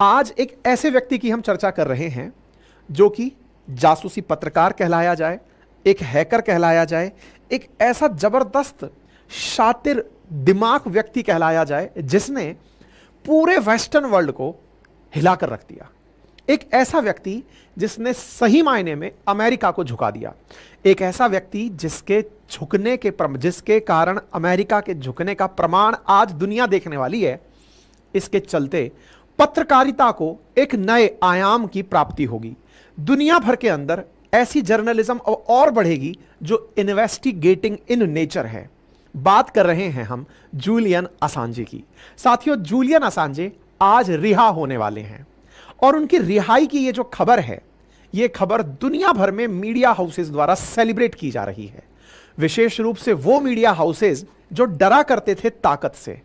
आज एक ऐसे व्यक्ति की हम चर्चा कर रहे हैं जो कि जासूसी पत्रकार कहलाया जाए, एक हैकर कहलाया जाए, एक ऐसा जबरदस्त शातिर दिमाग व्यक्ति कहलाया जाए जिसने पूरे वेस्टर्न वर्ल्ड को हिलाकर रख दिया। एक ऐसा व्यक्ति जिसने सही मायने में अमेरिका को झुका दिया। एक ऐसा व्यक्ति जिसके कारण अमेरिका के झुकने का प्रमाण आज दुनिया देखने वाली है। इसके चलते पत्रकारिता को एक नए आयाम की प्राप्ति होगी। दुनिया भर के अंदर ऐसी जर्नलिज्म और बढ़ेगी जो इन्वेस्टिगेटिंग इन नेचर है। बात कर रहे हैं हम जूलियन असांजे की। साथियों, जूलियन असांजे आज रिहा होने वाले हैं और उनकी रिहाई की ये जो खबर है, ये खबर दुनिया भर में मीडिया हाउसेस द्वारा सेलिब्रेट की जा रही है। विशेष रूप से वो मीडिया हाउसेस जो डरा करते थे ताकत से,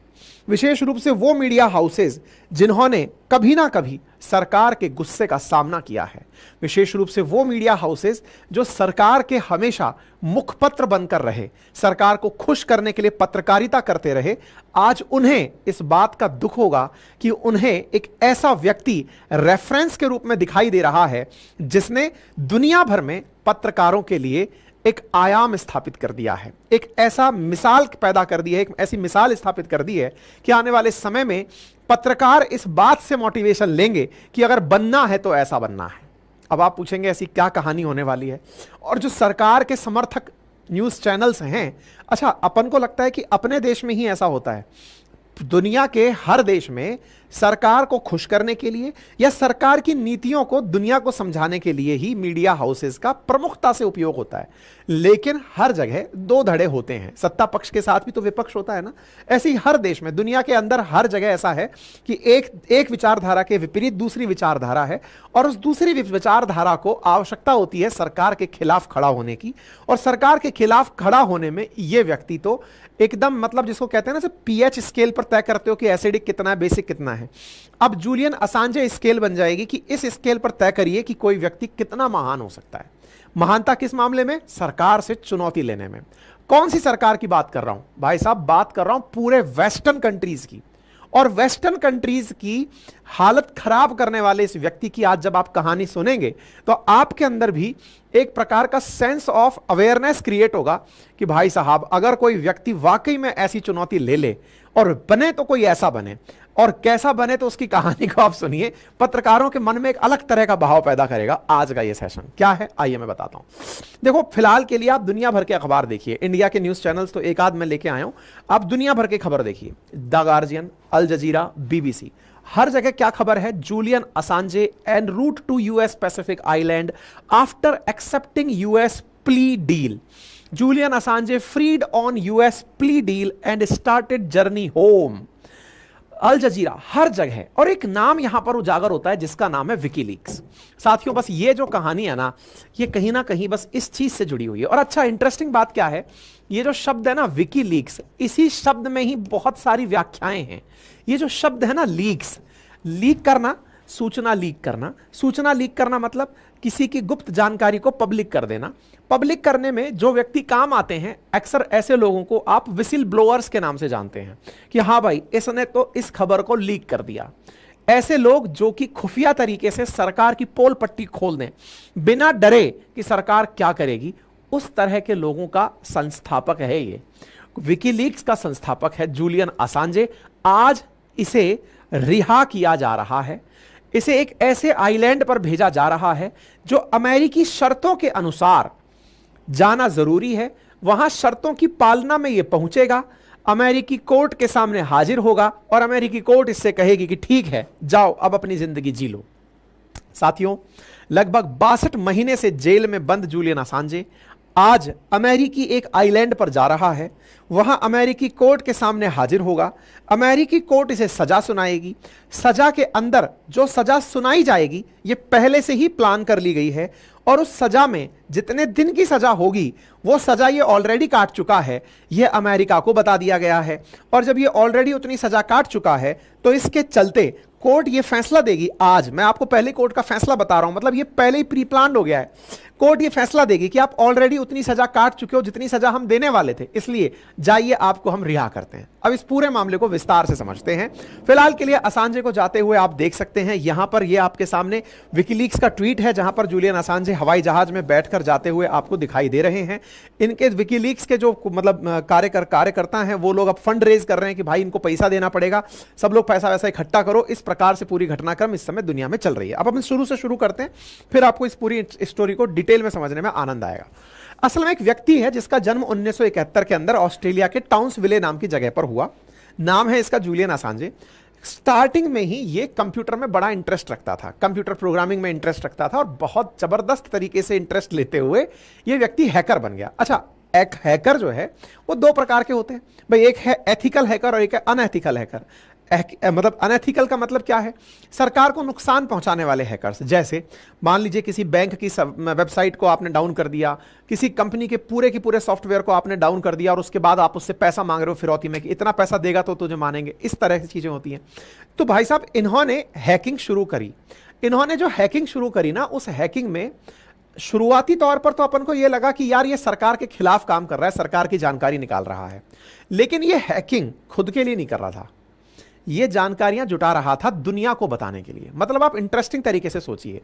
विशेष रूप से वो मीडिया हाउसेस जिन्होंने कभी ना कभी सरकार के गुस्से का सामना किया है, विशेष रूप से वो मीडिया हाउसेस जो सरकार के हमेशा मुखपत्र बनकर रहे, सरकार को खुश करने के लिए पत्रकारिता करते रहे। आज उन्हें इस बात का दुख होगा कि उन्हें एक ऐसा व्यक्ति रेफरेंस के रूप में दिखाई दे रहा है जिसने दुनिया भर में पत्रकारों के लिए एक आयाम स्थापित कर दिया है, एक ऐसा मिसाल पैदा कर दी है, एक ऐसी मिसाल स्थापित कर दी है कि आने वाले समय में पत्रकार इस बात से मोटिवेशन लेंगे कि अगर बनना है तो ऐसा बनना है। अब आप पूछेंगे ऐसी क्या कहानी होने वाली है? और जो सरकार के समर्थक न्यूज़ चैनल्स हैं, अच्छा अपन को लगता है कि अपने देश में ही ऐसा होता है? दुनिया के हर देश में सरकार को खुश करने के लिए या सरकार की नीतियों को दुनिया को समझाने के लिए ही मीडिया हाउसेस का प्रमुखता से उपयोग होता है। लेकिन हर जगह दो धड़े होते हैं, सत्ता पक्ष के साथ भी तो विपक्ष होता है ना। ऐसे ही हर देश में, दुनिया के अंदर हर जगह ऐसा है कि एक विचारधारा के विपरीत दूसरी विचारधारा है और उस दूसरी विचारधारा को आवश्यकता होती है सरकार के खिलाफ खड़ा होने की। और सरकार के खिलाफ खड़ा होने में यह व्यक्ति तो एकदम, मतलब जिसको कहते हैं ना, पीएच स्केल पर तय करते हो कि एसिडिक कितना है, बेसिक कितना है। अब जूलियन असांजे स्केल बन जाएगी कि इस स्केल पर तय करिए कि कोई व्यक्ति कितना महान हो सकता है। महानता किस मामले में? सरकार से चुनौती लेने में। कौन सी सरकार की बात कर रहा हूं भाई साहब? बात कर रहा हूं पूरे वेस्टर्न कंट्रीज की। और वेस्टर्न कंट्रीज की हालत खराब करने वाले इस व्यक्ति की आज जब आप कहानी सुनेंगे तो आपके अंदर भी एक प्रकार का सेंस ऑफ अवेयरनेस क्रिएट होगा कि भाई साहब, अगर कोई व्यक्ति वाकई में ऐसी चुनौती ले ले और बने तो कोई ऐसा बने, और कैसा बने तो उसकी कहानी को आप सुनिए। पत्रकारों के मन में एक अलग तरह का भाव पैदा करेगा आज का ये सेशन। क्या है आइए मैं बताता हूं। देखो, फिलहाल के लिए आप दुनिया भर के अखबार देखिए, इंडिया के न्यूज चैनल्स तो एक आध मैं लेके आया हूं, आप दुनिया भर के खबर देखिए। The Guardian, Al Jazeera, BBC, हर जगह क्या खबर है? Julian Assange en route to US Pacific island after accepting US plea deal. Julian Assange freed on US plea deal and started journey home. Al Jazeera, हर जगह। और एक नाम यहां पर उजागर होता है जिसका नाम है विकीलीक्स। साथियों, बस ये जो कहानी है ना, ये कहीं ना कहीं बस इस चीज से जुड़ी हुई है। और अच्छा, इंटरेस्टिंग बात क्या है, ये जो शब्द है ना विकीलीक्स, इसी शब्द में ही बहुत सारी व्याख्याएं हैं। ये जो शब्द है ना लीक्स, लीक करना, सूचना लीक करना। सूचना लीक करना मतलब किसी की गुप्त जानकारी को पब्लिक कर देना। पब्लिक करने में जो व्यक्ति काम आते हैं, अक्सर ऐसे लोगों को आप विसिल ब्लोअर्स के नाम से जानते हैं कि हाँ भाई, इसने तो इस खबर को लीक कर दिया। ऐसे लोग जो कि खुफिया तरीके से सरकार की पोल पट्टी खोल दें बिना डरे कि सरकार क्या करेगी, उस तरह के लोगों का संस्थापक है ये। विकीलीक्स का संस्थापक है जूलियन असांजे। आज इसे रिहा किया जा रहा है, इसे एक ऐसे आइलैंड पर भेजा जा रहा है जो अमेरिकी शर्तों के अनुसार जाना जरूरी है। वहां शर्तों की पालना में यह पहुंचेगा, अमेरिकी कोर्ट के सामने हाजिर होगा और अमेरिकी कोर्ट इससे कहेगी कि ठीक है, जाओ अब अपनी जिंदगी जी लो। साथियों, लगभग 62 महीने से जेल में बंद जूलियन असांजे आज अमेरिकी एक आइलैंड पर जा रहा है। वहां अमेरिकी कोर्ट के सामने हाजिर होगा, अमेरिकी कोर्ट इसे सजा सुनाएगी। सजा के अंदर जो सजा सुनाई जाएगी ये पहले से ही प्लान कर ली गई है और उस सजा में जितने दिन की सजा होगी वो सजा ये ऑलरेडी काट चुका है, ये अमेरिका को बता दिया गया है। और जब ये ऑलरेडी उतनी सजा काट चुका है तो इसके चलते कोर्ट ये फैसला देगी। आज मैं आपको पहले कोर्ट का फैसला बता रहा हूं, मतलब ये पहले ही प्री प्लान हो गया है। कोर्ट ये फैसला देगी कि आप ऑलरेडी उतनी सजा काट चुके हो जितनी सजा हम देने वाले थे, इसलिए जाइए आपको हम रिहा करते हैं। अब इस पूरे मामले को विस्तार से समझते हैं। फिलहाल के लिए असांजे को जाते हुए आप देख सकते हैं यहां पर, ये आपके सामने विकीलीक्स का ट्वीट है जहां पर जूलियन असांजे हवाई जहाज में बैठकर जाते हुए आपको दिखाई दे रहे हैं। इनके विकीलीक्स के जो मतलब कार्यकर्ता हैं वो लोग अब फंड रेज कर रहे हैं कि भाई इनको पैसा देना पड़ेगा, सब लोग पैसा वैसा इकट्ठा करो। इस प्रकार से पूरी घटनाक्रम इस समय दुनिया में चल रही है। अब हम शुरू से शुरू करते हैं, फिर आपको इस पूरी स्टोरी को डिटेल में समझने में आनंद आएगा। असल में एक व्यक्ति है जिसका जन्म 1971 के अंदर ऑस्ट्रेलिया के टाउन्सविले नाम की जगह पर हुआ। नाम है इसका जूलियन असांजे। स्टार्टिंग में ही ये कंप्यूटर में बड़ा इंटरेस्ट रखता था, कंप्यूटर प्रोग्रामिंग में इंटरेस्ट रखता था और बहुत जबरदस्त तरीके से इंटरेस्ट लेते हुए ये व्यक्ति हैकर बन गया। अच्छा, एक हैकर जो है वो दो प्रकार के होते हैं भाई, एक है एथिकल हैकर और एक है अनएथिकल हैकर। मतलब अनएथिकल का मतलब क्या है? सरकार को नुकसान पहुंचाने वाले हैकर्स। जैसे मान लीजिए किसी बैंक की वेबसाइट को आपने डाउन कर दिया, किसी कंपनी के पूरे सॉफ्टवेयर को आपने डाउन कर दिया और उसके बाद आप उससे पैसा मांग रहे हो फिरौती में कि इतना पैसा देगा तो तुझे मानेंगे, इस तरह की चीजें होती हैं। तो भाई साहब इन्होंने हैकिंग शुरू करी। इन्होंने जो हैकिंग शुरू करी ना, उस हैकिंग में शुरुआती तौर पर तो अपन को यह लगा कि यार ये सरकार के खिलाफ काम कर रहा है, सरकार की जानकारी निकाल रहा है। लेकिन ये हैकिंग खुद के लिए नहीं कर रहा था, ये जानकारियां जुटा रहा था दुनिया को बताने के लिए। मतलब आप इंटरेस्टिंग तरीके से सोचिए,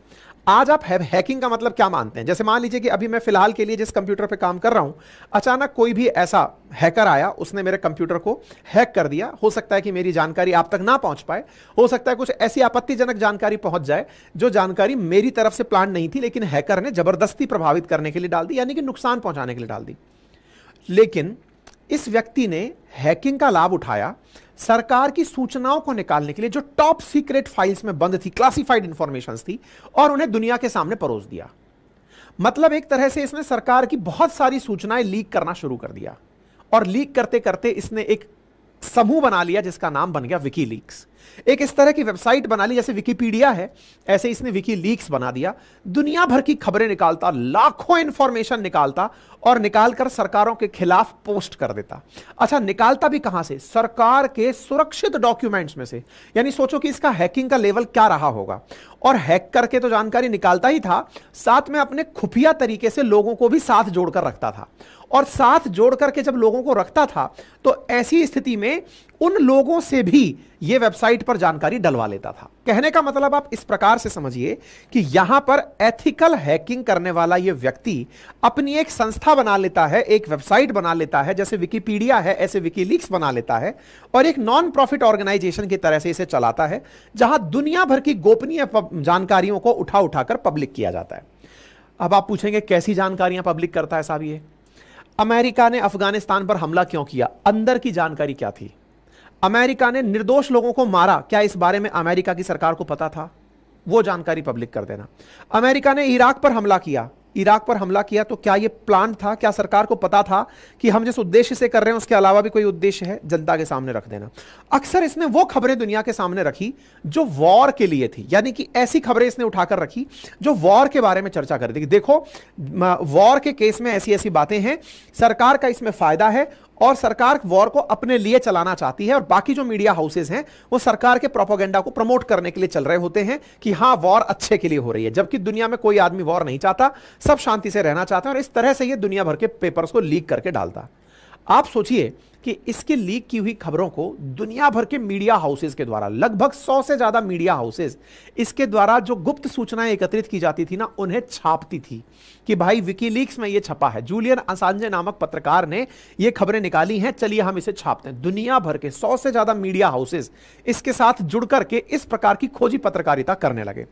आज आप हैकिंग का मतलब क्या मानते हैं? जैसे मान लीजिए कि अभी मैं फिलहाल के लिए जिस कंप्यूटर पे काम कर रहा हूं, अचानक कोई भी ऐसा हैकर आया, उसने मेरे कंप्यूटर को हैक कर दिया। हो सकता है कि मेरी जानकारी आप तक ना पहुंच पाए, हो सकता है कुछ ऐसी आपत्तिजनक जानकारी पहुंच जाए जो जानकारी मेरी तरफ से प्लान नहीं थी, लेकिन हैकर ने जबरदस्ती प्रभावित करने के लिए डाल दी, यानी कि नुकसान पहुंचाने के लिए डाल दी। लेकिन इस व्यक्ति ने हैकिंग का लाभ उठाया सरकार की सूचनाओं को निकालने के लिए, जो टॉप सीक्रेट फाइल्स में बंद थी, क्लासिफाइड इंफॉर्मेशंस थी, और उन्हें दुनिया के सामने परोस दिया। मतलब एक तरह से इसने सरकार की बहुत सारी सूचनाएं लीक करना शुरू कर दिया, और लीक करते करते इसने एक समूह बना लिया जिसका नाम बन गया विकीलीक्स। एक इस तरह की वेबसाइट बना ली, जैसे विकिपीडिया है ऐसे इसने विकीलीक्स बना दिया। दुनिया भर की खबरें निकालता, लाखों इंफॉर्मेशन निकालता और निकालकर सरकारों के खिलाफ पोस्ट कर देता। अच्छा, निकालता भी कहां से? सरकार के सुरक्षित डॉक्यूमेंट्स में से। यानी सोचो कि इसका हैकिंग का लेवल क्या रहा होगा। और हैक करके तो जानकारी निकालता ही था, साथ में अपने खुफिया तरीके से लोगों को भी साथ जोड़कर रखता था। और साथ जोड़ करके जब लोगों को रखता था तो ऐसी स्थिति में उन लोगों से भी यह वेबसाइट पर जानकारी डलवा लेता था। कहने का मतलब आप इस प्रकार से समझिए कि यहां पर एथिकल हैकिंग करने वाला यह व्यक्ति अपनी एक संस्था बना लेता है, एक वेबसाइट बना लेता है, जैसे विकिपीडिया है ऐसे विकीलीक्स बना लेता है, और एक नॉन प्रॉफिट ऑर्गेनाइजेशन की तरह से इसे चलाता है, जहां दुनिया भर की गोपनीय जानकारियों को उठा उठाकर पब्लिक किया जाता है। अब आप पूछेंगे कैसी जानकारियां पब्लिक करता है साहब ये? अमेरिका ने अफगानिस्तान पर हमला क्यों किया? अंदर की जानकारी क्या थी? अमेरिका ने निर्दोष लोगों को मारा, क्या इस बारे में अमेरिका की सरकार को पता था? वो जानकारी पब्लिक कर देना। अमेरिका ने इराक पर हमला किया, इराक पर हमला किया तो क्या यह प्लान था? क्या सरकार को पता था कि हम जिस उद्देश्य से कर रहे हैं उसके अलावा भी कोई उद्देश्य है? जनता के सामने रख देना। अक्सर इसने वो खबरें दुनिया के सामने रखी जो वॉर के लिए थी, यानी कि ऐसी खबरें इसने उठाकर रखी जो वॉर के बारे में चर्चा कर रही थी। देखो, वॉर के केस में ऐसी ऐसी बातें हैं, सरकार का इसमें फायदा है और सरकार वॉर को अपने लिए चलाना चाहती है, और बाकी जो मीडिया हाउसेज हैं वो सरकार के प्रोपेगेंडा को प्रमोट करने के लिए चल रहे होते हैं कि हां वॉर अच्छे के लिए हो रही है, जबकि दुनिया में कोई आदमी वॉर नहीं चाहता, सब शांति से रहना चाहते हैं। और इस तरह से ये दुनिया भर के पेपर्स को लीक करके डालता। आप सोचिए कि इसके लीक की हुई खबरों को दुनिया भर के मीडिया हाउसेज के द्वारा, लगभग 100 से ज्यादा मीडिया हाउसेज इसके द्वारा जो गुप्त सूचनाएं एकत्रित की जाती थी ना, उन्हें छापती थी कि भाई विकीलीक्स में यह छपा है, जूलियन असांजे नामक पत्रकार ने यह खबरें निकाली हैं, चलिए हम इसे छापते हैं। दुनिया भर के 100 से ज्यादा मीडिया हाउसेज इसके साथ जुड़ करके इस प्रकार की खोजी पत्रकारिता करने लगे।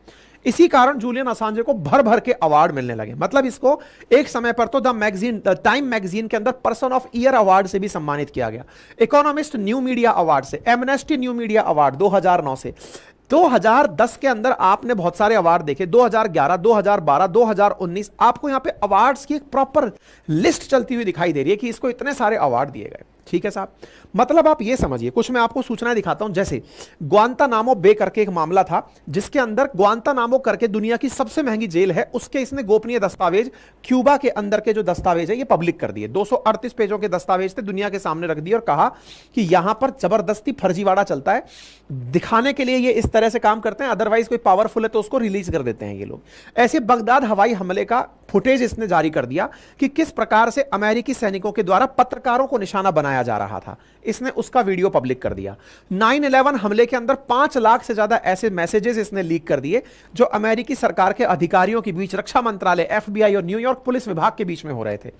इसी कारण जूलियन असांजे को भर भर के अवार्ड मिलने लगे। मतलब इसको एक समय पर तो द टाइम मैगजीन के अंदर पर्सन ऑफ ईयर अवार्ड से भी सम्मानित किया गया, इकोनॉमिस्ट न्यू मीडिया अवार्ड से, एमनेस्टी न्यू मीडिया अवार्ड 2009 से। 2010 के अंदर आपने बहुत सारे अवार्ड देखे, 2011, 2012, 2019, आपको यहां पे अवार्ड्स की एक प्रॉपर लिस्ट चलती हुई दिखाई दे रही है कि इसको इतने सारे अवार्ड दिए गए। ठीक है साहब। मतलब आप ये समझिए, कुछ मैं आपको सूचनाएं दिखाता हूं। जैसे ग्वांतानामो बे करके एक मामला था, जिसके अंदर ग्वांतानामो करके दुनिया की सबसे महंगी जेल है, उसके इसने गोपनीय दस्तावेज, क्यूबा के अंदर के जो दस्तावेज है ये पब्लिक कर दिए। 238 पेजों के दस्तावेज थे, दुनिया के सामने रख दिए और कहा कि यहां पर जबरदस्ती फर्जीवाड़ा चलता है, दिखाने के लिए ये इस तरह से काम करते हैं, अदरवाइज कोई पावरफुल है तो उसको रिलीज कर देते हैं ये लोग। ऐसे बगदाद हवाई हमले का फुटेज इसने जारी कर दिया कि किस प्रकार से अमेरिकी सैनिकों के द्वारा पत्रकारों को निशाना बनाया जा रहा था, इसने उसका वीडियो पब्लिक कर दिया। 9/11 हमले के अंदर 5 लाख से ज्यादा ऐसे मैसेजेस इसने लीक कर दिए जो अमेरिकी सरकार के अधिकारियों के बीच, रक्षा मंत्रालय, एफबीआई और न्यूयॉर्क पुलिस विभाग के बीच में हो रहे थे।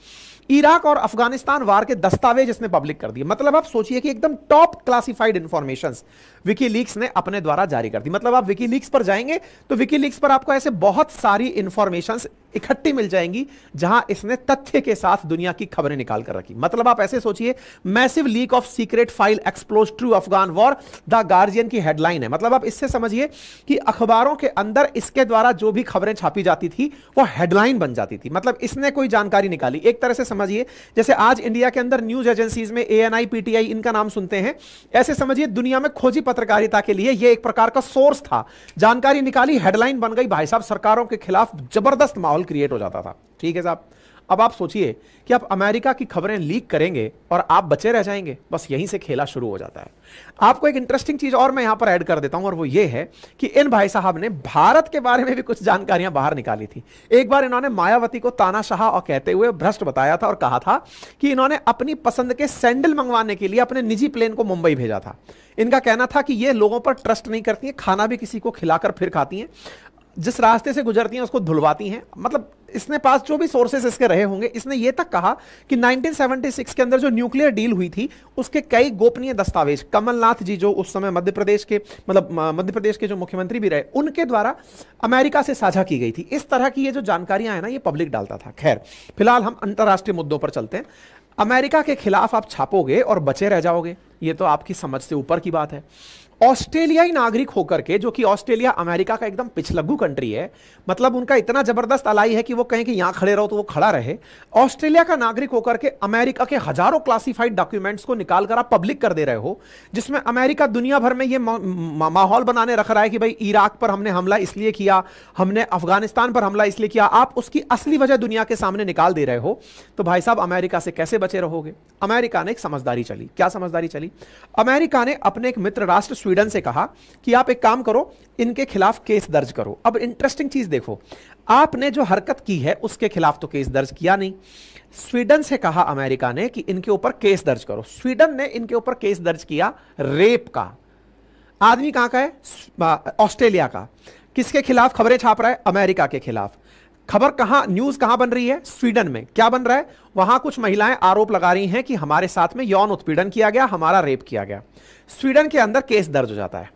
इराक और अफगानिस्तान वार के दस्तावेज इसने पब्लिक कर दिए। मतलब आप सोचिए कि एकदम टॉप क्लासिफाइड इंफॉर्मेशंस विकीलीक्स ने अपने द्वारा जारी कर दी। मतलब आप विकीलीक्स पर जाएंगे तो विकीलीक्स पर आपको ऐसे बहुत सारी इंफॉर्मेशंस इकट्ठी मिल जाएंगी जहां इसने तथ्य के साथ दुनिया की खबरें निकाल कर रखी। मतलब आप ऐसे सोचिए, massive leak of secret file exposes true Afghan war, the Guardian की हेडलाइन है। मतलब आप इससे समझिए कि अखबारों के अंदर इसके द्वारा जो भी खबरें छापी जाती थी वो हेडलाइन बन जाती थी। मतलब इसने कोई जानकारी निकाली। एक तरह से समझिए जैसे आज इंडिया के अंदर न्यूज एजेंसीज में एएनआई, पीटीआई इनका नाम सुनते हैं, ऐसे समझिए दुनिया में खोजी पत्रकारिता के लिए यह एक प्रकार का सोर्स था। जानकारी निकाली, हेडलाइन बन गई, भाई साहब सरकारों के खिलाफ जबरदस्त माहौल क्रिएट हो जाता था। ठीक है साहब। अब आप सोचिए कि आप अमेरिका की खबरें लीक करेंगे और आप बचे रह जाएंगे, बस यहीं से खेला शुरू हो जाता है। आपको एक इंटरेस्टिंग चीज और मैं यहां पर ऐड कर देता हूं, और वो ये है कि इन भाई साहब ने भारत के बारे में भी कुछ जानकारियां बाहर निकाली थी। एक बार इन्होंने मायावती को तानाशाह और कहते हुए भ्रष्ट बताया था और कहा था कि इन्होंने अपनी पसंद के सैंडल मंगवाने के लिए अपने निजी प्लेन को मुंबई भेजा था। इनका कहना था कि ये लोगों पर ट्रस्ट नहीं करती है, खाना भी किसी को खिलाकर फिर खाती हैं, जिस रास्ते से गुजरती हैं उसको धुलवाती हैं। मतलब इसने पास जो भी सोर्सेस इसके रहे होंगे, इसने ये तक कहा कि 1976 के अंदर जो न्यूक्लियर डील हुई थी उसके कई गोपनीय दस्तावेज, कमलनाथ जी जो उस समय मध्य प्रदेश के जो मुख्यमंत्री भी रहे, उनके द्वारा अमेरिका से साझा की गई थी। इस तरह की ये जो जानकारियां हैं ना, ये पब्लिक डालता था। खैर, फिलहाल हम अंतर्राष्ट्रीय मुद्दों पर चलते हैं। अमेरिका के खिलाफ आप छापोगे और बचे रह जाओगे, ये तो आपकी समझ से ऊपर की बात है। ऑस्ट्रेलियाई नागरिक होकर के, जो कि ऑस्ट्रेलिया अमेरिका का एकदम पिछलग्गू कंट्री है, मतलब उनका इतना जबरदस्त अलाई है कि वो कहें कि यहां खड़े रहो तो वो खड़ा रहे। ऑस्ट्रेलिया का नागरिक होकर के अमेरिका के हजारों क्लासिफाइड डॉक्यूमेंट्स को निकालकर आप पब्लिक कर दे रहे हो, जिसमें अमेरिका दुनिया भर में ये माहौल बनाने रख रहा है कि भाई इराक पर हमने हमला इसलिए किया, हमने अफगानिस्तान पर हमला इसलिए किया। आप उसकी असली वजह दुनिया के सामने निकाल दे रहे हो, तो भाई साहब अमेरिका से कैसे बचे रहोगे? अमेरिका ने एक समझदारी चली। क्या समझदारी चली? अमेरिका ने अपने एक मित्र राष्ट्र स्वीडन से कहा कि आप एक काम करो, इनके खिलाफ केस दर्ज करो। अब इंटरेस्टिंग चीज देखो, आपने जो हरकत की है उसके खिलाफ तो केस दर्ज किया नहीं। स्वीडन से कहा अमेरिका ने कि इनके ऊपर केस दर्ज करो। स्वीडन ने इनके ऊपर केस दर्ज किया रेप का। आदमी कहां का है? ऑस्ट्रेलिया का। किसके खिलाफ खबरें छाप रहा है? अमेरिका के खिलाफ। खबर कहां, न्यूज कहां बन रही है? स्वीडन में। क्या बन रहा है वहां? कुछ महिलाएं आरोप लगा रही हैं कि हमारे साथ में यौन उत्पीड़न किया गया, हमारा रेप किया गया। स्वीडन के अंदर केस दर्ज हो जाता है।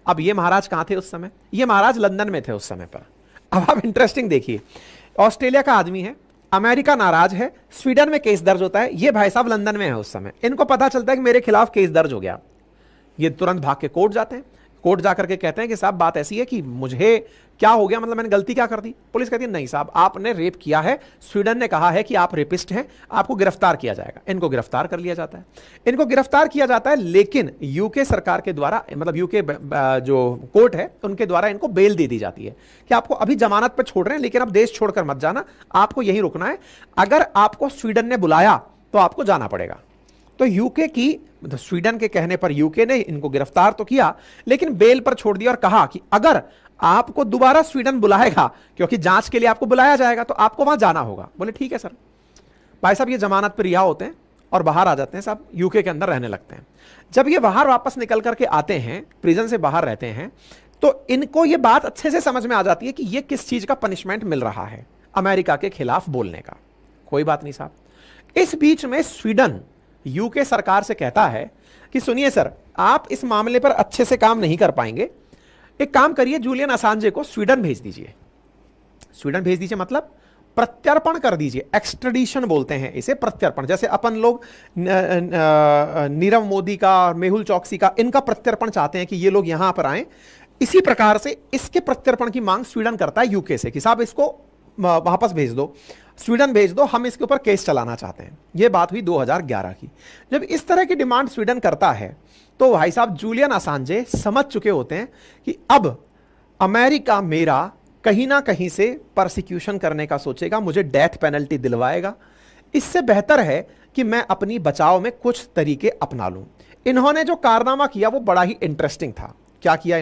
अब ये महाराज कहां थे उस समय? ये महाराज लंदन में थे उस समय पर। अब आप इंटरेस्टिंग देखिए, ऑस्ट्रेलिया का आदमी है, अमेरिका नाराज है, स्वीडन में केस दर्ज होता है, ये भाई साहब लंदन में है उस समय। इनको पता चलता है कि मेरे खिलाफ केस दर्ज हो गया, ये तुरंत भाग के कोर्ट जाते हैं। कोर्ट जाकर के कहते हैं कि साहब बात ऐसी है कि मुझे क्या हो गया, मतलब मैंने गलती क्या कर दी? पुलिस कहती है नहीं साहब, आपने रेप किया है, स्वीडन ने कहा है कि आप रेपिस्ट हैं, आपको गिरफ्तार किया जाएगा। इनको गिरफ्तार कर लिया जाता है। इनको गिरफ्तार किया जाता है, लेकिन यूके सरकार के द्वारा, मतलब यूके जो कोर्ट है उनके द्वारा इनको बेल दे दी जाती है कि आपको अभी जमानत पर छोड़ रहे हैं, लेकिन अब देश छोड़कर मत जाना, आपको यहीं रुकना है। अगर आपको स्वीडन ने बुलाया तो आपको जाना पड़ेगा। तो यूके की, स्वीडन के कहने पर यूके ने इनको गिरफ्तार तो किया, लेकिन बेल पर छोड़ दिया और कहा कि अगर आपको दोबारा स्वीडन बुलाएगा, क्योंकि जांच के लिए आपको बुलाया जाएगा, तो आपको वहां जाना होगा। बोले ठीक है सर। भाई साहब ये जमानत पर रिहा होते हैं और बाहर आ जाते हैं साहब, यूके के अंदर रहने लगते हैं। जब ये बाहर वापस निकल करके आते हैं, प्रिजन से बाहर रहते हैं, तो इनको ये बात अच्छे से समझ में आ जाती है कि ये किस चीज का पनिशमेंट मिल रहा है अमेरिका के खिलाफ बोलने का। कोई बात नहीं साहब। इस बीच में स्वीडन यूके सरकार से कहता है कि सुनिए सर, आप इस मामले पर अच्छे से काम नहीं कर पाएंगे, एक काम करिए, जूलियन असांजे को स्वीडन भेज दीजिए। स्वीडन भेज दीजिए मतलब प्रत्यर्पण कर दीजिए, एक्सट्रेडिशन बोलते हैं इसे, प्रत्यर्पण। जैसे अपन लोग नीरव मोदी का, मेहुल चौकसी का, इनका प्रत्यर्पण चाहते हैं कि ये लोग यहां पर आए, इसी प्रकार से इसके प्रत्यर्पण की मांग स्वीडन करता है यूके से कि साहब इसको वापस भेज दो। स्वीडन भेज दो, हम इसके ऊपर केस चलाना चाहते हैं। यह बात हुई 2011 की। जब इस तरह की डिमांड स्वीडन करता है तो भाई साहब जूलियन असांजे समझ चुके होते हैं कि अब अमेरिका मेरा कहीं ना कहीं से परसिक्यूशन करने का सोचेगा, मुझे डेथ पेनल्टी दिलवाएगा। इससे बेहतर है कि मैं अपनी बचाव में कुछ तरीके अपना लूं। इन्होंने जो कारनामा किया वो बड़ा ही इंटरेस्टिंग था। क्या किया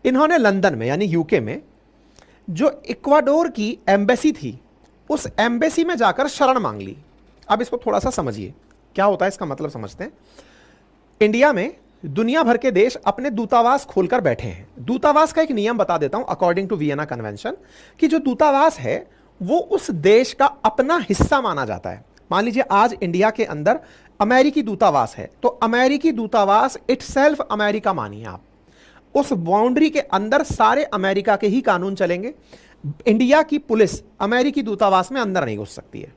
इन्होंने लंदन में यानी यूके में जो इक्वाडोर की एम्बेसी थी, उस एम्बेसी में जाकर शरण मांग ली। अब इसको थोड़ा सा समझिए क्या होता है, इसका मतलब समझते हैं। इंडिया में दुनिया भर के देश अपने दूतावास खोलकर बैठे हैं। दूतावास का एक नियम बता देता हूं अकॉर्डिंग टू वियना कन्वेंशन, कि जो दूतावास है वो उस देश का अपना हिस्सा माना जाता है। मान लीजिए आज इंडिया के अंदर अमेरिकी दूतावास है, तो अमेरिकी दूतावास इटसेल्फ अमेरिका मानिए आप। उस बाउंड्री के अंदर सारे अमेरिका के ही कानून चलेंगे। इंडिया की पुलिस अमेरिकी दूतावास में अंदर नहीं घुस सकती है,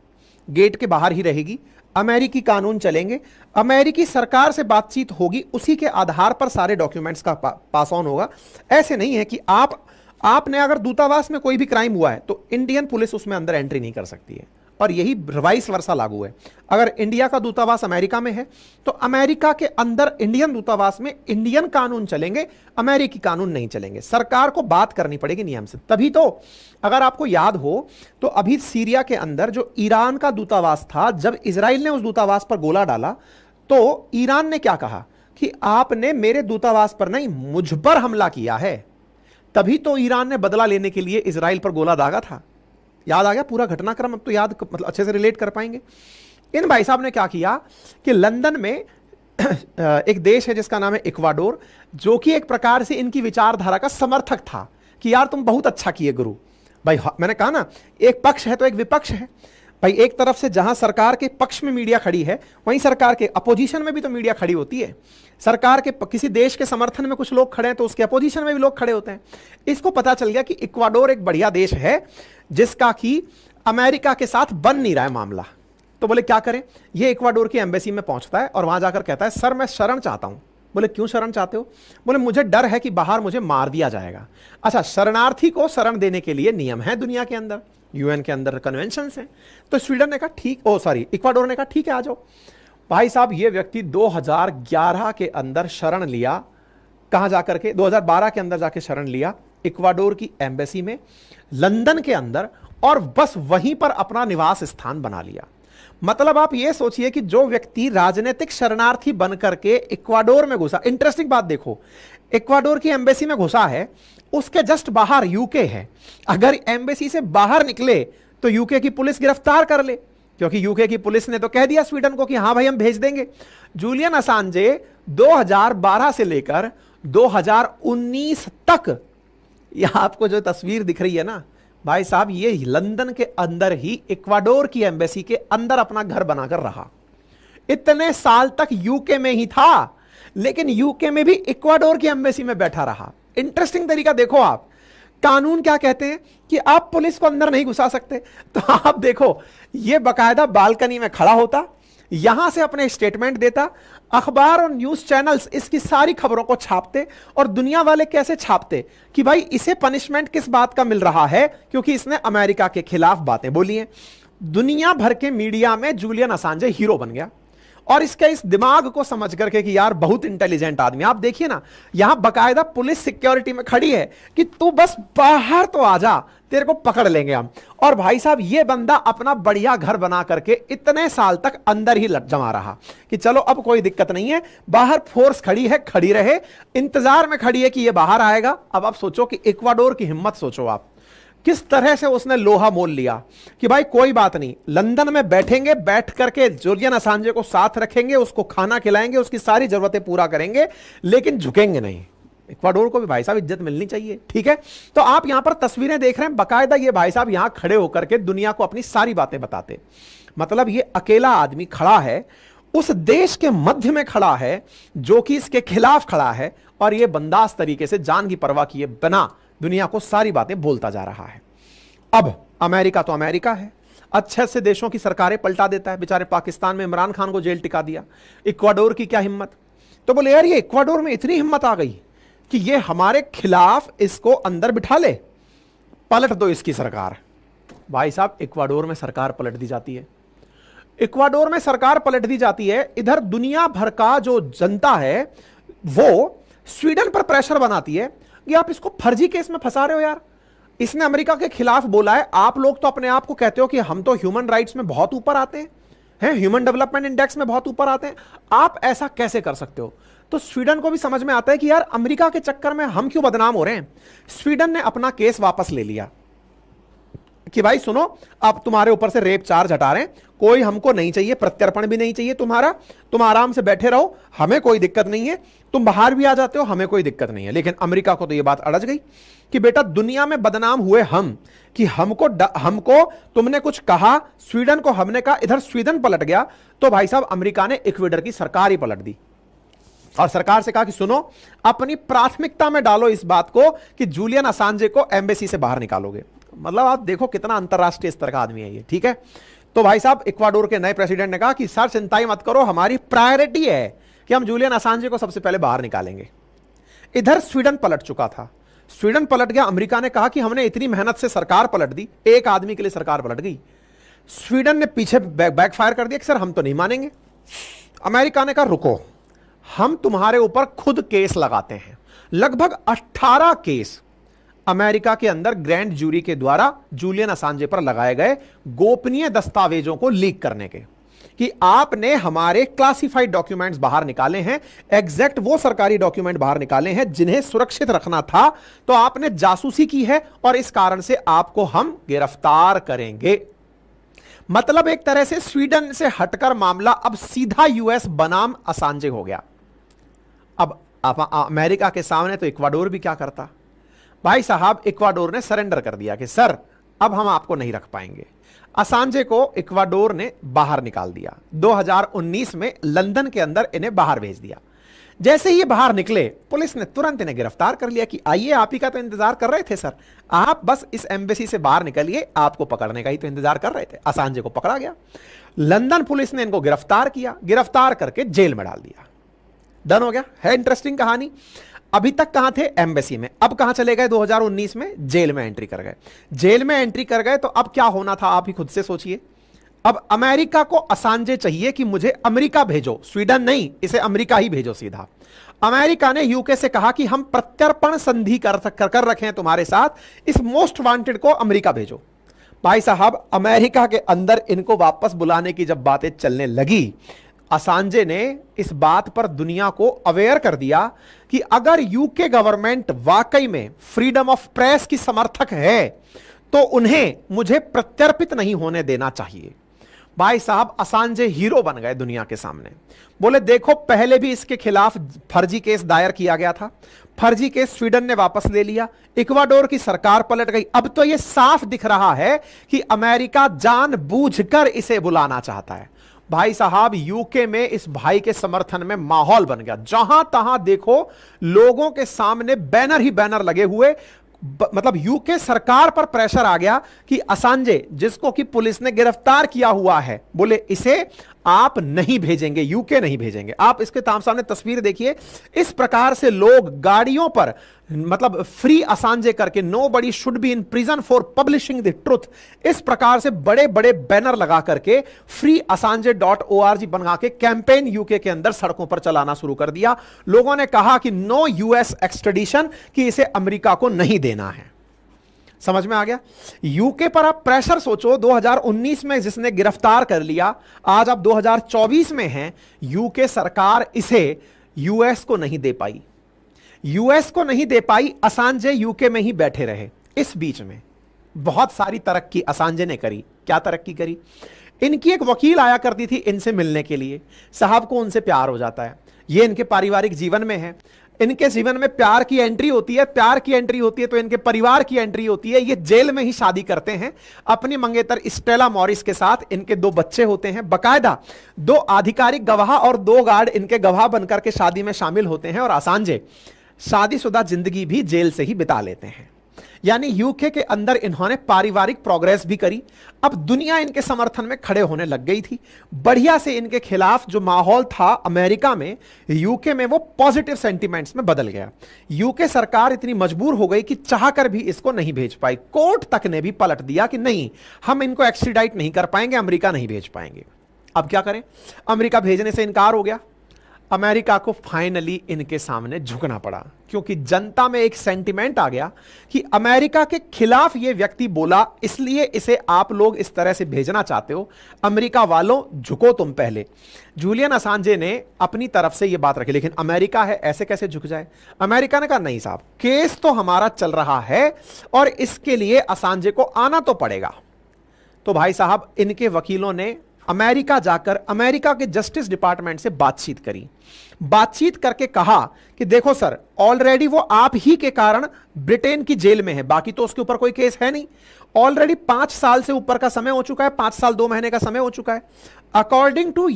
गेट के बाहर ही रहेगी। अमेरिकी कानून चलेंगे, अमेरिकी सरकार से बातचीत होगी, उसी के आधार पर सारे डॉक्यूमेंट्स का पास ऑन होगा। ऐसे नहीं है कि आपने अगर दूतावास में कोई भी क्राइम हुआ है तो इंडियन पुलिस उसमें अंदर एंट्री नहीं कर सकती है। और यही वाइस वर्सा लागू है। अगर इंडिया का दूतावास अमेरिका में है तो अमेरिका के अंदर इंडियन दूतावास में इंडियन कानून चलेंगे, अमेरिकी कानून नहीं चलेंगे। सरकार को बात करनी पड़ेगी नियम से। तभी तो अगर आपको याद हो तो अभी सीरिया के अंदर जो ईरान का दूतावास था, जब इजराइल ने उस दूतावास पर गोला डाला तो ईरान ने क्या कहा कि आपने मेरे दूतावास पर नहीं, मुझ पर हमला किया है। तभी तो ईरान ने बदला लेने के लिए इजराइल पर गोला दागा था। याद आ गया पूरा घटनाक्रम? अब तो याद मतलब अच्छे से रिलेट कर पाएंगे। इन भाई साहब ने क्या किया कि लंदन में एक देश है जिसका नाम है इक्वाडोर, जो कि एक प्रकार से इनकी विचारधारा का समर्थक था कि यार तुम बहुत अच्छा किए गुरु भाई। मैंने कहा ना, एक पक्ष है तो एक विपक्ष है भाई। एक तरफ से जहां सरकार के पक्ष में मीडिया खड़ी है, वहीं सरकार के अपोजिशन में भी तो मीडिया खड़ी होती है। सरकार के किसी देश के समर्थन में कुछ लोग खड़े हैं तो उसके अपोजिशन में भी लोग खड़े होते हैं। इसको पता चल गया कि इक्वाडोर एक बढ़िया देश है जिसका कि अमेरिका के साथ बन नहीं रहा है मामला। तो बोले क्या करें। ये इक्वाडोर की एम्बेसी में पहुंचता है और वहां जाकर कहता है सर मैं शरण चाहता हूं। बोले क्यों शरण चाहते हो? बोले मुझे डर है कि बाहर मुझे मार दिया जाएगा। अच्छा, शरणार्थी को शरण देने के लिए नियम है दुनिया के अंदर, यूएन के अंदर कन्वेंशन हैं। तो स्वीडन ने कहा इक्वाडोर ने कहा ठीक है आ जाओ। भाई साहब ये व्यक्ति 2011 के अंदर शरण लिया। कहां जाकर के? 2012 के अंदर जाके शरण लिया इक्वाडोर की एम्बेसी में लंदन के अंदर, और बस वहीं पर अपना निवास स्थान बना लिया। मतलब आप ये सोचिए कि जो व्यक्ति राजनीतिक शरणार्थी बनकर के इक्वाडोर में घुसा, इंटरेस्टिंग बात देखो, इक्वाडोर की एम्बेसी में घुसा है, उसके जस्ट बाहर यूके है। अगर एम्बेसी से बाहर निकले तो यूके की पुलिस गिरफ्तार कर ले, क्योंकि यूके की पुलिस ने तो कह दिया स्वीडन को कि हां भाई हम भेज देंगे। जूलियन असांजे 2012 से लेकर 2019 तक, यह आपको जो तस्वीर दिख रही है ना भाई साहब, ये लंदन के अंदर ही इक्वाडोर की एम्बेसी के अंदर अपना घर बनाकर रहा। इतने साल तक यूके में ही था, लेकिन यूके में भी इक्वाडोर की एम्बेसी में बैठा रहा। इंटरेस्टिंग तरीका देखो आप। कानून क्या कहते हैं कि आप पुलिस को अंदर नहीं घुसा सकते, तो आप देखो ये बकायदा बालकनी में खड़ा होता, यहां से अपने स्टेटमेंट देता, अखबार और न्यूज चैनल्स इसकी सारी खबरों को छापते, और दुनिया वाले कैसे छापते कि भाई इसे पनिशमेंट किस बात का मिल रहा है, क्योंकि इसने अमेरिका के खिलाफ बातें बोली हैं। दुनिया भर के मीडिया में जूलियन असांजे हीरो बन गया। और इसके इस दिमाग को समझ करके कि यार बहुत इंटेलिजेंट आदमी। आप देखिए ना, यहां बकायदा पुलिस सिक्योरिटी में खड़ी है कि तू बस बाहर तो आ जा, तेरे को पकड़ लेंगे हम। और भाई साहब ये बंदा अपना बढ़िया घर बना करके इतने साल तक अंदर ही जमा रहा कि चलो अब कोई दिक्कत नहीं है, बाहर फोर्स खड़ी है, खड़ी रहे, इंतजार में खड़ी है कि ये बाहर आएगा। अब आप सोचो कि इक्वाडोर की हिम्मत सोचो आप, किस तरह से उसने लोहा मोल लिया कि भाई कोई बात नहीं, लंदन में बैठेंगे, बैठ करके जूलियन असांजे को साथ रखेंगे, उसको खाना खिलाएंगे, उसकी सारी जरूरतें पूरा करेंगे, लेकिन झुकेंगे नहीं। इक्वाडोर को भी भाई साहब इज्जत मिलनी चाहिए, ठीक है। तो आप यहां पर तस्वीरें देख रहे हैं, बकायदा ये भाई साहब यहां खड़े होकर के दुनिया को अपनी सारी बातें बताते। मतलब ये अकेला आदमी खड़ा है, उस देश के मध्य में खड़ा है जो कि इसके खिलाफ खड़ा है, और ये बंदास तरीके से जान की परवाह किए बिना दुनिया को सारी बातें बोलता जा रहा है। अब अमेरिका तो अमेरिका है, अच्छे से देशों की सरकारें पलटा देता है। बेचारे पाकिस्तान में इमरान खान को जेल टिका दिया। इक्वाडोर की क्या हिम्मत। तो बोले यार ये इक्वाडोर में इतनी हिम्मत आ गई कि ये हमारे खिलाफ इसको अंदर बिठा ले, पलट दो इसकी सरकार। भाई साहब इक्वाडोर में सरकार पलट दी जाती है। इक्वाडोर में सरकार पलट दी जाती है। इधर दुनिया भर का जो जनता है वो स्वीडन पर प्रेशर बनाती है कि आप इसको फर्जी केस में फंसा रहे हो यार। इसने अमेरिका के खिलाफ बोला है। आप लोग तो अपने आप को कहते हो कि हम तो ह्यूमन राइट्स में बहुत ऊपर आते हैं, ह्यूमन डेवलपमेंट इंडेक्स में बहुत ऊपर आते हैं, आप ऐसा कैसे कर सकते हो? तो स्वीडन को भी समझ में आता है कि यार अमेरिका के चक्कर में हम क्यों बदनाम हो रहे हैं। स्वीडन ने अपना केस वापस ले लिया कि भाई सुनो, अब तुम्हारे ऊपर से रेप चार्ज हटा रहे हैं, कोई हमको नहीं चाहिए, प्रत्यर्पण भी नहीं चाहिए तुम्हारा, तुम आराम से बैठे रहो, हमें कोई दिक्कत नहीं है, तुम बाहर भी आ जाते हो, हमें कोई दिक्कत नहीं है। लेकिन अमेरिका को तो यह बात अड़च गई कि बेटा दुनिया में बदनाम हुए हम कि हमको तुमने कुछ कहा, स्वीडन को हमने कहा, इधर स्वीडन पलट गया। तो भाई साहब अमेरिका ने इक्वेडर की सरकार ही पलट दी और सरकार से कहा कि सुनो, अपनी प्राथमिकता में डालो इस बात को कि जूलियन असांजे को एम्बेसी से बाहर निकालोगे। मतलब आप देखो कितना अंतरराष्ट्रीय स्तर का आदमी है ये, ठीक है। तो भाई साहब इक्वाडोर के नए प्रेसिडेंट ने कहा कि सर चिंता ही मत करो, हमारी प्रायोरिटी है कि हम जूलियन असांजे को सबसे पहले बाहर निकालेंगे। इधर स्वीडन पलट चुका था, स्वीडन पलट गया। अमेरिका ने कहा कि हमने इतनी मेहनत से सरकार पलट दी, एक आदमी के लिए सरकार पलट गई। स्वीडन ने पीछे बैकफायर कर दिया कि सर हम तो नहीं मानेंगे। अमेरिका ने कहा रुको, हम तुम्हारे ऊपर खुद केस लगाते हैं। लगभग 18 केस अमेरिका के अंदर ग्रैंड जूरी के द्वारा जूलियन असांजे पर लगाए गए गोपनीय दस्तावेजों को लीक करने के, कि आपने हमारे क्लासिफाइड डॉक्यूमेंट्स बाहर निकाले हैं, एग्जैक्ट वो सरकारी डॉक्यूमेंट बाहर निकाले हैं जिन्हें सुरक्षित रखना था, तो आपने जासूसी की है और इस कारण से आपको हम गिरफ्तार करेंगे। मतलब एक तरह से स्वीडन से हटकर मामला अब सीधा यूएस बनाम असांजे हो गया। अब अमेरिका के सामने तो इक्वाडोर भी क्या करता। भाई साहब इक्वाडोर ने सरेंडर कर दिया कि सर अब हम आपको नहीं रख पाएंगे। असांजे को इक्वाडोर ने बाहर निकाल दिया। 2019 में लंदन के अंदर इन्हें बाहर भेज दिया। जैसे ही ये बाहर निकले, पुलिस ने तुरंत इन्हें गिरफ्तार कर लिया कि आइए, आप ही का तो इंतजार कर रहे थे सर, आप बस इस एम्बेसी से बाहर निकलिए, आपको पकड़ने का ही तो इंतजार कर रहे थे। असांजे को पकड़ा गया, लंदन पुलिस ने इनको गिरफ्तार किया, गिरफ्तार करके जेल में डाल दिया। डन हो गया। है इंटरेस्टिंग कहानी। अभी तक कहां थे? एम्बेसी में। अब कहां चले गए? 2019 में जेल में एंट्री कर गए। जेल में एंट्री कर गए तो अब क्या होना था आप ही खुद से सोचिए। अब अमेरिका को असांजे चाहिए कि मुझे अमेरिका भेजो, स्वीडन नहीं, इसे अमेरिका ही भेजो सीधा। अमेरिका ने यूके से कहा कि हम प्रत्यर्पण संधि कर रखे हैं तुम्हारे साथ, इस मोस्ट वांटेड को अमेरिका भेजो। भाई साहब अमेरिका के अंदर इनको वापस बुलाने की जब बातें चलने लगी, असांजे ने इस बात पर दुनिया को अवेयर कर दिया कि अगर यूके गवर्नमेंट वाकई में फ्रीडम ऑफ प्रेस की समर्थक है तो उन्हें मुझे प्रत्यर्पित नहीं होने देना चाहिए। भाई साहब असांजे हीरो बन गए दुनिया के सामने। बोले देखो, पहले भी इसके खिलाफ फर्जी केस दायर किया गया था, फर्जी केस स्वीडन ने वापस ले लिया, इक्वाडोर की सरकार पलट गई। अब तो यह साफ दिख रहा है कि अमेरिका जानबूझकर इसे बुलाना चाहता है। भाई साहब यूके में इस भाई के समर्थन में माहौल बन गया। जहां तहां देखो लोगों के सामने बैनर ही बैनर लगे हुए। मतलब यूके सरकार पर प्रेशर आ गया कि असांजे, जिसको कि पुलिस ने गिरफ्तार किया हुआ है, बोले इसे आप नहीं भेजेंगे, यूके नहीं भेजेंगे। आप इसके सामने तस्वीर देखिए। इस प्रकार से लोग गाड़ियों पर मतलब फ्री असांजे करके, nobody should be in prison for publishing the truth, इस प्रकार से बड़े बड़े बैनर लगा करके फ्री asange.org बना के कैंपेन यूके के अंदर सड़कों पर चलाना शुरू कर दिया। लोगों ने कहा कि नो यूएस एक्सट्रेडिशन, कि इसे अमेरिका को नहीं देना है। समझ में आ गया। यूके पर आप प्रेशर सोचो, 2019 में जिसने गिरफ्तार कर लिया, आज आप 2024 में हैं, यूके सरकार इसे यूएस को नहीं दे पाई, यूएस को नहीं दे पाई। असांजे यूके में ही बैठे रहे। इस बीच में बहुत सारी तरक्की असांजे ने करी। क्या तरक्की करी? इनकी एक वकील आया करती थी इनसे मिलने के लिए, साहब को उनसे प्यार हो जाता है। ये इनके पारिवारिक जीवन में है, इनके जीवन में प्यार की एंट्री होती है, प्यार की एंट्री होती है तो इनके परिवार की एंट्री होती है। ये जेल में ही शादी करते हैं अपनी मंगेतर स्टेला मॉरिस के साथ। इनके 2 बच्चे होते हैं, बकायदा 2 आधिकारिक गवाह और 2 गार्ड इनके गवाह बनकर के शादी में शामिल होते हैं। और असांजे शादीशुदा जिंदगी भी जेल से ही बिता लेते हैं। यानी यूके के अंदर इन्होंने पारिवारिक प्रोग्रेस भी करी। अब दुनिया इनके समर्थन में खड़े होने लग गई थी। बढ़िया से इनके खिलाफ जो माहौल था अमेरिका में, यूके में, वो पॉजिटिव सेंटिमेंट्स में बदल गया। यूके सरकार इतनी मजबूर हो गई कि चाहकर भी इसको नहीं भेज पाई। कोर्ट तक ने भी पलट दिया कि नहीं, हम इनको एक्सट्रीडाइट नहीं कर पाएंगे, अमेरिका नहीं भेज पाएंगे। अब क्या करें? अमेरिका भेजने से इनकार हो गया। अमेरिका को फाइनली इनके सामने झुकना पड़ा, क्योंकि जनता में एक सेंटिमेंट आ गया कि अमेरिका के खिलाफ यह व्यक्ति बोला, इसलिए इसे आप लोग इस तरह से भेजना चाहते हो। अमेरिका वालों, झुको तुम पहले। जूलियन असांजे ने अपनी तरफ से यह बात रखी, लेकिन अमेरिका है, ऐसे कैसे झुक जाए? अमेरिका ने कहा नहीं साहब, केस तो हमारा चल रहा है और इसके लिए असांजे को आना तो पड़ेगा। तो भाई साहब, इनके वकीलों ने अमेरिका जाकर अमेरिका के जस्टिस डिपार्टमेंट से बातचीत करी। बातचीत करके कहा कि देखो सर, ऑलरेडी वो आप ही के कारण ब्रिटेन की जेल में है, बाकी तो उसके ऊपर कोई केस है नहीं। ऑलरेडी 5 साल से ऊपर का समय हो चुका है, 5 साल 2 महीने का समय हो चुका है। अकॉर्डिंग टू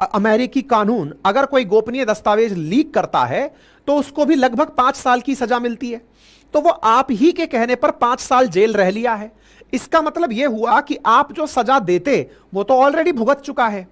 अमेरिकी कानून, अगर कोई गोपनीय दस्तावेज लीक करता है तो उसको भी लगभग 5 साल की सजा मिलती है। तो वो आप ही के कहने पर 5 साल जेल रह लिया है। इसका मतलब यह हुआ कि आप जो सजा देते वो तो ऑलरेडी भुगत चुका है,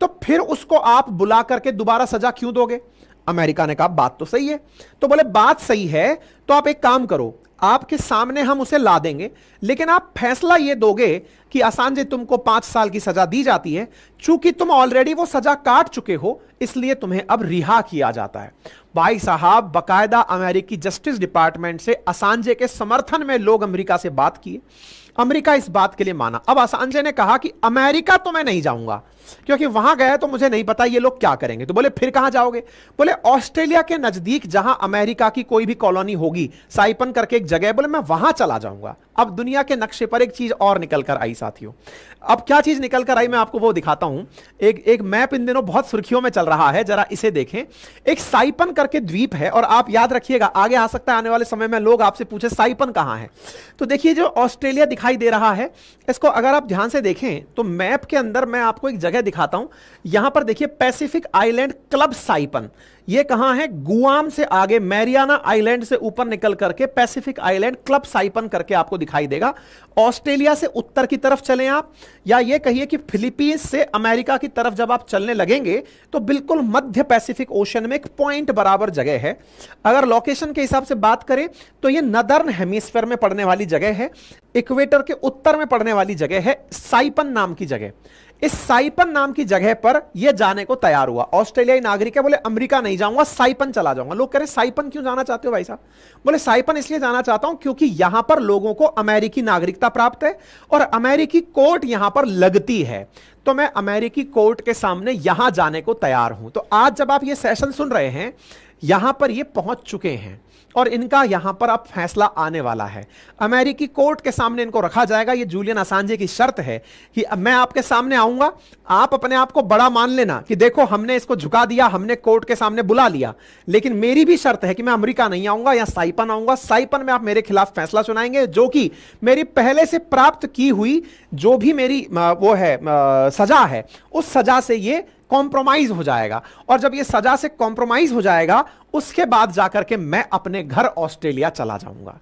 तो फिर उसको आप बुला करके दोबारा सजा क्यों दोगे? अमेरिका ने कहा बात तो सही है। तो बोले बात सही है तो आप एक काम करो, आपके सामने हम उसे ला देंगे, लेकिन आप फैसला यह दोगे कि असांजे तुमको 5 साल की सजा दी जाती है। चूंकि तुम ऑलरेडी वो सजा काट चुके हो, इसलिए तुम्हें अब रिहा किया जाता है। भाई साहब, बकायदा अमेरिकी जस्टिस डिपार्टमेंट से असांजे के समर्थन में लोग अमेरिका से बात किए। अमेरिका इस बात के लिए माना। अब असांजे ने कहा कि अमेरिका तो मैं नहीं जाऊंगा, क्योंकि वहां गए तो मुझे नहीं पता ये लोग क्या करेंगे। तो बोले फिर कहां जाओगे? बोले ऑस्ट्रेलिया के नजदीक जहां अमेरिका की कोई भी कॉलोनी होगी, साइपन करके एक जगह, बोले मैं वहां चला जाऊंगा। अब दुनिया के नक्शे पर एक चीज और निकल कर आई साथियों। अब क्या चीज निकल कर आई मैं आपको वो दिखाता हूं। एक मैप इन दिनों बहुत सुर्खियों में चल रहा है, जरा इसे देखें। एक साइपन करके द्वीप है, और आप याद रखिएगा आगे आ सकता है आने वाले समय में लोग आपसे पूछे साइपन कहां है। तो देखिए, जो ऑस्ट्रेलिया दिखाई दे रहा है, इसको अगर आप ध्यान से देखें तो मैप के अंदर मैं आपको एक जगह दिखाता हूं। यहां पर देखिए, पैसिफिक आइलैंड क्लब साइपन। ये कहां है? गुआम से आगे, मैरियाना आइलैंड से ऊपर निकल करके पैसिफिक आइलैंड क्लब साइपन करके आपको दिखाई देगा। ऑस्ट्रेलिया से उत्तर की तरफ चलें आप, या ये कहिए कि फिलीपींस से अमेरिका की तरफ जब आप चलने लगेंगे तो बिल्कुल मध्य पैसिफिक ओशन में एक पॉइंट बराबर जगह है। अगर लोकेशन के हिसाब से बात करें तो ये नदर्न हेमिस्फीयर में पड़ने वाली जगह है, इक्वेटर के उत्तर में पड़ने वाली जगह है, साइपन नाम की जगह। इस साइपन नाम की जगह पर यह जाने को तैयार हुआ। ऑस्ट्रेलियाई नागरिक है, बोले अमेरिका नहीं जाऊंगा, साइपन चला जाऊंगा। लोग कह रहे साइपन क्यों जाना चाहते हो भाई साहब? बोले साइपन इसलिए जाना चाहता हूं क्योंकि यहां पर लोगों को अमेरिकी नागरिकता प्राप्त है और अमेरिकी कोर्ट यहां पर लगती है, तो मैं अमेरिकी कोर्ट के सामने यहां जाने को तैयार हूं। तो आज जब आप ये सेशन सुन रहे हैं, यहां पर ये पहुंच चुके हैं और इनका यहां पर अब फैसला आने वाला है। अमेरिकी कोर्ट के सामने इनको रखा जाएगा। ये जूलियन असांजे की शर्त है कि अब मैं आपके सामने आऊंगा, आप अपने आप को बड़ा मान लेना कि देखो हमने इसको झुका दिया, हमने कोर्ट के सामने बुला लिया, लेकिन मेरी भी शर्त है कि मैं अमेरिका नहीं आऊंगा या साइपन आऊंगा। साइपन में आप मेरे खिलाफ फैसला सुनाएंगे, जो कि मेरी पहले से प्राप्त की हुई जो भी मेरी वो है सजा है, उस सजा से ये कॉम्प्रोमाइज हो जाएगा। और जब ये सजा से कॉम्प्रोमाइज हो जाएगा, उसके बाद जाकर के मैं अपने घर ऑस्ट्रेलिया चला जाऊंगा।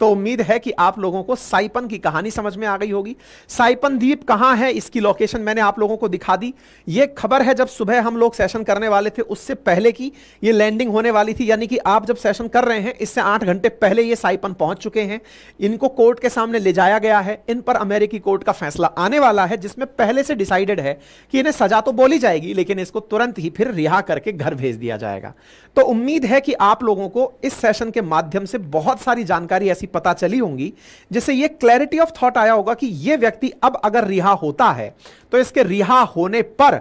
तो उम्मीद है कि आप लोगों को साइपन की कहानी समझ में आ गई होगी। साइपन द्वीप कहां है, इसकी लोकेशन मैंने आप लोगों को दिखा दी। यह खबर है जब सुबह हम लोग सेशन करने वाले थे उससे पहले की ये लैंडिंग होने वाली थी, यानी कि आप जब सेशन कर रहे हैं इससे 8 घंटे पहले ये साइपन पहुंच चुके हैं। इनको कोर्ट के सामने ले जाया गया है। इन पर अमेरिकी कोर्ट का फैसला आने वाला है, जिसमें पहले से डिसाइडेड है कि इन्हें सजा तो बोली जाएगी, लेकिन इसको तुरंत ही फिर रिहा करके घर भेज दिया जाएगा। तो उम्मीद है कि आप लोगों को इस सेशन के माध्यम से बहुत सारी जानकारी ऐसी पता चली होंगी जिससे ये क्लैरिटी ऑफ थॉट आया होगा कि ये व्यक्ति अब अगर रिहा होता है तो इसके रिहा होने पर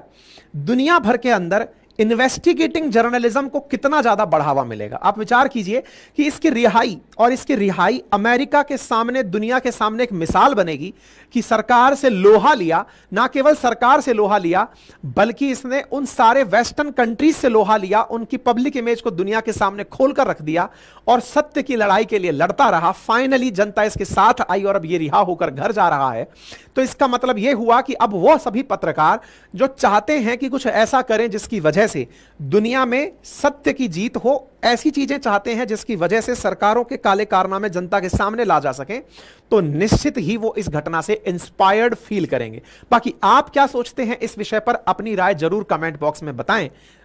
दुनिया भर के अंदर इन्वेस्टिगेटिंग जर्नलिज्म को कितना ज्यादा बढ़ावा मिलेगा। आप विचार कीजिए कि इसकी रिहाई अमेरिका के सामने, दुनिया के सामने एक मिसाल बनेगी कि सरकार से लोहा लिया। ना केवल सरकार से लोहा लिया, बल्कि इसने उन सारे वेस्टर्न कंट्रीज से लोहा लिया, उनकी पब्लिक इमेज को दुनिया के सामने खोलकर रख दिया और सत्य की लड़ाई के लिए लड़ता रहा। फाइनली जनता इसके साथ आई और अब ये रिहा होकर घर जा रहा है। तो इसका मतलब यह हुआ कि अब वो सभी पत्रकार जो चाहते हैं कि कुछ ऐसा करें जिसकी वजह वजह से दुनिया में सत्य की जीत हो, ऐसी चीजें चाहते हैं जिसकी वजह से सरकारों के काले कारनामे जनता के सामने ला जा सके, तो निश्चित ही वो इस घटना से इंस्पायर्ड फील करेंगे। बाकी आप क्या सोचते हैं इस विषय पर, अपनी राय जरूर कमेंट बॉक्स में बताएं।